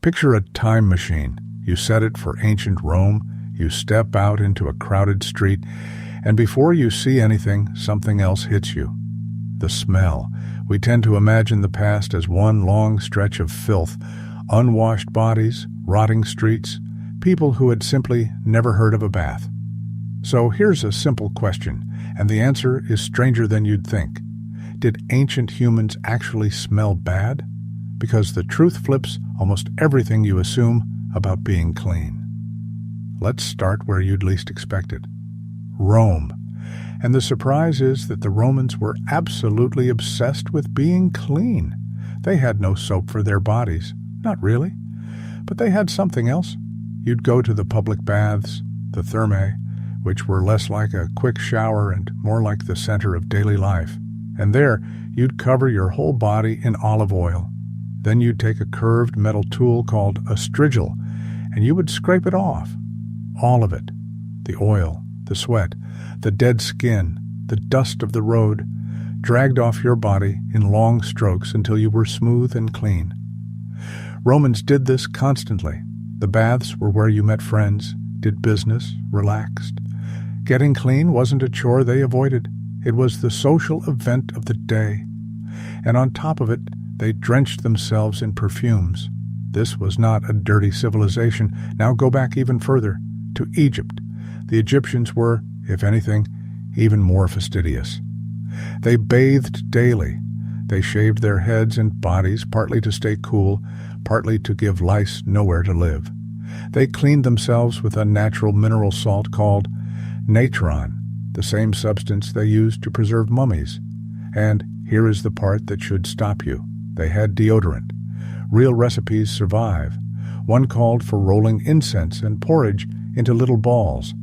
Picture a time machine. You set it for ancient Rome, you step out into a crowded street, and before you see anything, something else hits you. The smell. We tend to imagine the past as one long stretch of filth, unwashed bodies, rotting streets, people who had simply never heard of a bath. So here's a simple question, and the answer is stranger than you'd think. Did ancient humans actually smell bad? Because the truth flips almost everything you assume about being clean. Let's start where you'd least expect it. Rome. And the surprise is that the Romans were absolutely obsessed with being clean. They had no soap for their bodies. Not really. But they had something else. You'd go to the public baths, the thermae, which were less like a quick shower and more like the center of daily life. And there, you'd cover your whole body in olive oil. Then you'd take a curved metal tool called a strigil, and you would scrape it off. All of it. The oil, the sweat, the dead skin, the dust of the road, dragged off your body in long strokes until you were smooth and clean. Romans did this constantly. The baths were where you met friends, did business, relaxed. Getting clean wasn't a chore they avoided. It was the social event of the day. And on top of it, they drenched themselves in perfumes. This was not a dirty civilization. Now go back even further, to Egypt. The Egyptians were, if anything, even more fastidious. They bathed daily. They shaved their heads and bodies, partly to stay cool, partly to give lice nowhere to live. They cleaned themselves with a natural mineral salt called natron, the same substance they used to preserve mummies. And here is the part that should stop you. They had deodorant. Real recipes survive. One called for rolling incense-and-porridge into little balls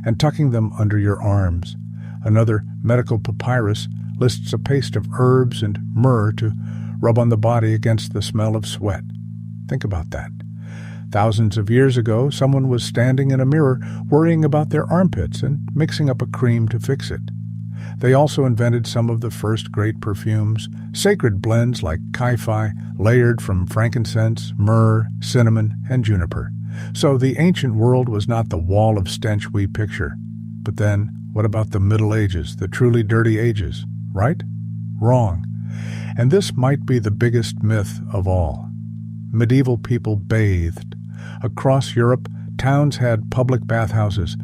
and tucking them under your arms. Another, medical papyrus, lists a paste of herbs and myrrh to rub on the body against the smell of sweat. Think about that. Thousands of years ago, someone was standing in a mirror worrying about their armpits and mixing up a cream to fix it. They also invented some of the first great perfumes, sacred blends like kyphi, layered from frankincense, myrrh, cinnamon, and juniper. So the ancient world was not the wall of stench we picture. But then, what about the Middle Ages, the truly dirty ages, right? Wrong. And this might be the biggest myth of all. Medieval people bathed. Across Europe, towns had public bathhouses,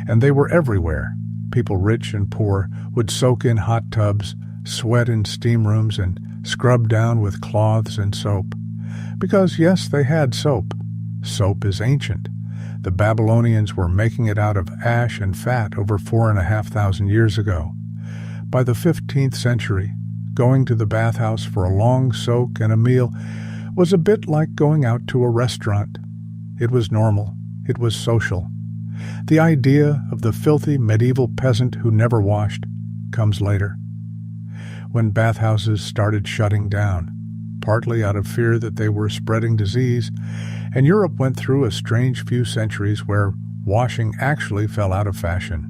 and they were everywhere. People rich and poor would soak in hot tubs, sweat in steam rooms, and scrub down with cloths and soap. Because, yes, they had soap. Soap is ancient. The Babylonians were making it out of ash and fat over 4,500 years ago. By the 15th century, going to the bathhouse for a long soak and a meal was a bit like going out to a restaurant. It was normal. It was social. The idea of the filthy medieval peasant who never washed comes later. When bathhouses started shutting down, partly out of fear that they were spreading disease, and Europe went through a strange few centuries where washing actually fell out of fashion.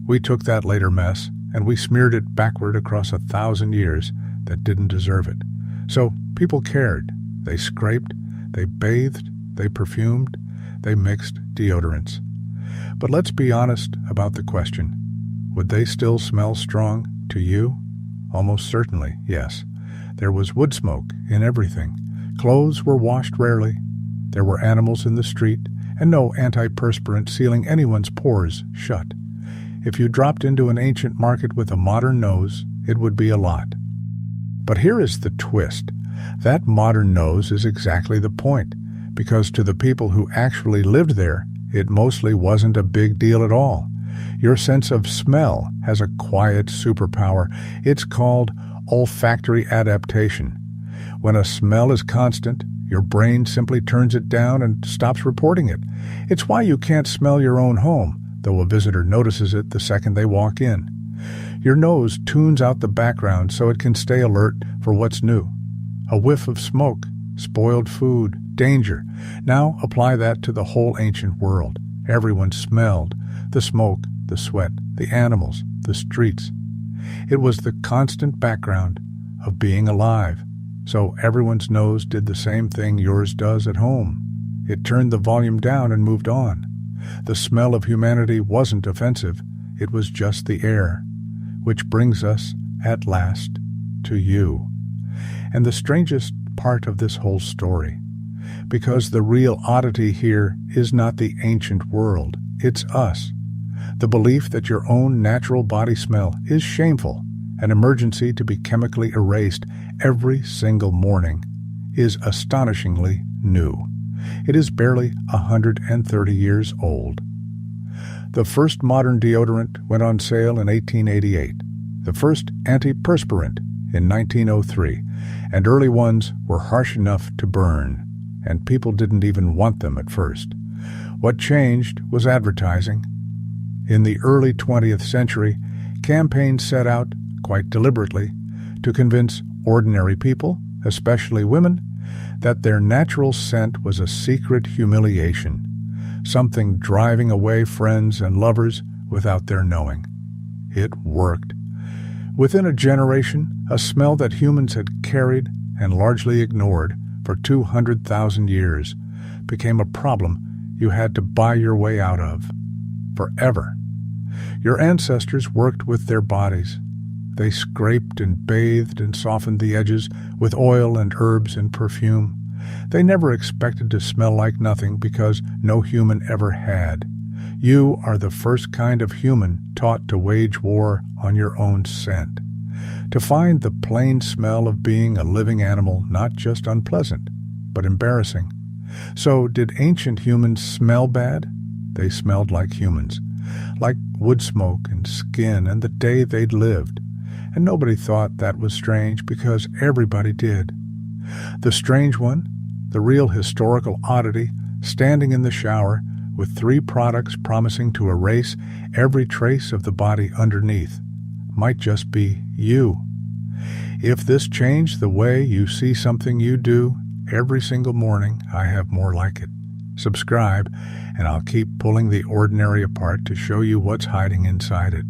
We took that later mess, and we smeared it backward across 1,000 years that didn't deserve it. So people cared. They scraped, they bathed, they perfumed, they mixed deodorants. But let's be honest about the question. Would they still smell strong to you? Almost certainly, yes. There was wood smoke in everything. Clothes were washed rarely. There were animals in the street, and no antiperspirant sealing anyone's pores shut. If you dropped into an ancient market with a modern nose, it would be a lot. But here is the twist. That modern nose is exactly the point, because to the people who actually lived there, it mostly wasn't a big deal at all. Your sense of smell has a quiet superpower. It's called olfactory adaptation. When a smell is constant, your brain simply turns it down and stops reporting it. It's why you can't smell your own home, though a visitor notices it the second they walk in. Your nose tunes out the background so it can stay alert for what's new. A whiff of smoke, spoiled food, danger. Now apply that to the whole ancient world. Everyone smelled the smoke, the sweat, the animals, the streets. It was the constant background of being alive. So everyone's nose did the same thing yours does at home. It turned the volume down and moved on. The smell of humanity wasn't offensive, it was just the air. Which brings us, at last, to you. And the strangest part of this whole story, because the real oddity here is not the ancient world, it's us. The belief that your own natural body smell is shameful, an emergency to be chemically erased every single morning, is astonishingly new. It is barely 130 years old. The first modern deodorant went on sale in 1888, the first antiperspirant in 1903, and early ones were harsh enough to burn, and people didn't even want them at first. What changed was advertising. In the early 20th century, campaigns set out, quite deliberately, to convince ordinary people, especially women, that their natural scent was a secret humiliation, something driving away friends and lovers without their knowing. It worked. Within a generation, a smell that humans had carried and largely ignored for 200,000 years became a problem you had to buy your way out of. Forever. Your ancestors worked with their bodies. They scraped and bathed and softened the edges with oil and herbs and perfume. They never expected to smell like nothing because no human ever had. You are the first kind of human taught to wage war on your own scent, to find the plain smell of being a living animal not just unpleasant, but embarrassing. So did ancient humans smell bad? They smelled like humans, like wood smoke and skin and the day they'd lived. And nobody thought that was strange because everybody did. The strange one, the real historical oddity, standing in the shower with 3 products promising to erase every trace of the body underneath, might just be you. If this changed the way you see something you do every single morning, I have more like it. Subscribe, and I'll keep pulling the ordinary apart to show you what's hiding inside it.